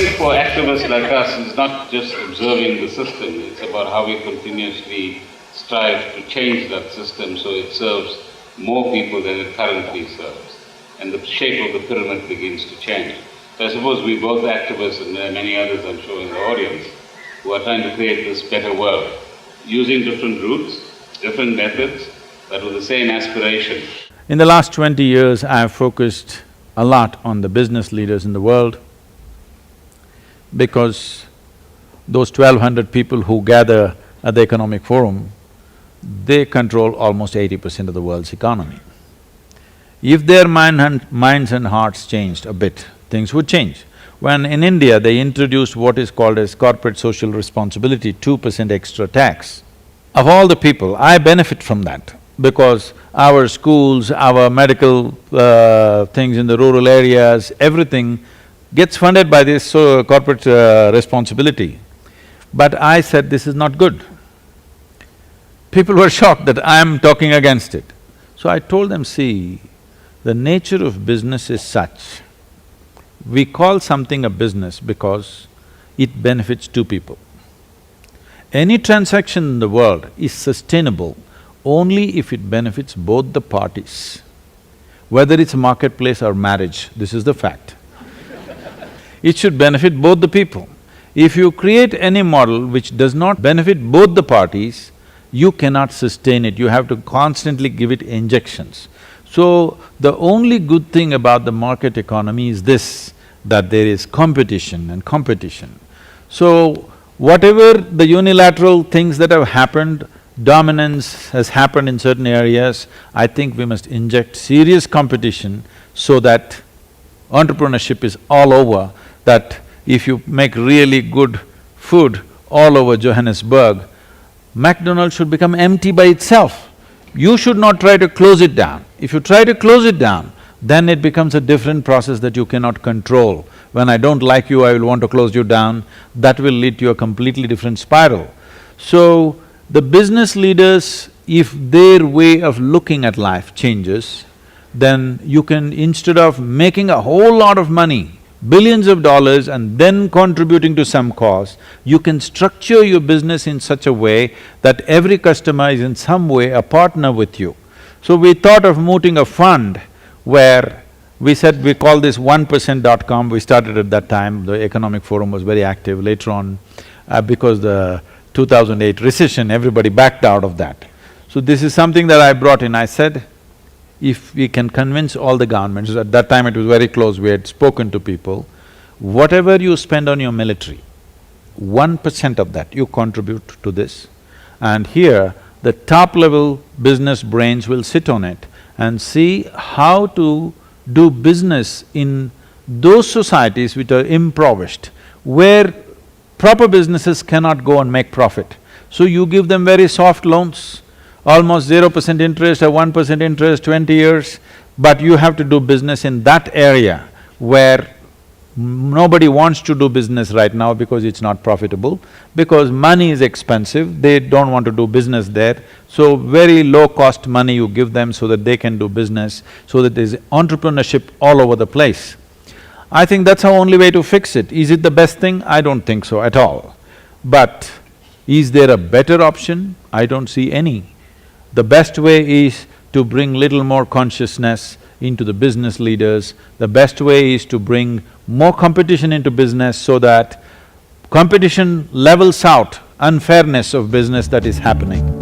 think for activists like us, it's not just observing the system, it's about how we continuously strive to change that system so it serves more people than it currently serves. And the shape of the pyramid begins to change. So I suppose we both activists, and there are many others I'm sure in the audience, who are trying to create this better world, using different routes, different methods, but with the same aspiration. In the last 20 years, I have focused a lot on the business leaders in the world because those 1,200 people who gather at the Economic Forum, they control almost 80% of the world's economy. If their minds and hearts changed a bit, things would change. When in India they introduced what is called as corporate social responsibility, 2% extra tax, of all the people, I benefit from that because our schools, our medical things in the rural areas, everything gets funded by this corporate responsibility. But I said this is not good. People were shocked that I am talking against it. So I told them, see, the nature of business is such, we call something a business because it benefits two people. Any transaction in the world is sustainable only if it benefits both the parties. Whether it's a marketplace or marriage, this is the fact. It should benefit both the people. If you create any model which does not benefit both the parties, you cannot sustain it, you have to constantly give it injections. So, the only good thing about the market economy is this, that there is competition and competition. So, whatever the unilateral things that have happened, dominance has happened in certain areas, I think we must inject serious competition so that entrepreneurship is all over, that if you make really good food all over Johannesburg, McDonald's should become empty by itself. You should not try to close it down. If you try to close it down, then it becomes a different process that you cannot control. When I don't like you, I will want to close you down, that will lead to a completely different spiral. So, the business leaders, if their way of looking at life changes, then you can, instead of making a whole lot of money, billions of dollars and then contributing to some cause, you can structure your business in such a way that every customer is in some way a partner with you. So we thought of mooting a fund where we said we call this 1%.com, we started at that time, the Economic Forum was very active. Later on, because the 2008 recession, everybody backed out of that. So this is something that I brought in, I said, if we can convince all the governments, at that time it was very close, we had spoken to people, whatever you spend on your military, 1% of that you contribute to this. And here, the top-level business brains will sit on it and see how to do business in those societies which are impoverished, where proper businesses cannot go and make profit. So you give them very soft loans, almost 0% interest or 1% interest, 20 years, but you have to do business in that area where nobody wants to do business right now because it's not profitable, because money is expensive, they don't want to do business there. So very low-cost money you give them so that they can do business, so that there's entrepreneurship all over the place. I think that's our only way to fix it. Is it the best thing? I don't think so at all. But is there a better option? I don't see any. The best way is to bring little more consciousness into the business leaders. The best way is to bring more competition into business so that competition levels out unfairness of business that is happening.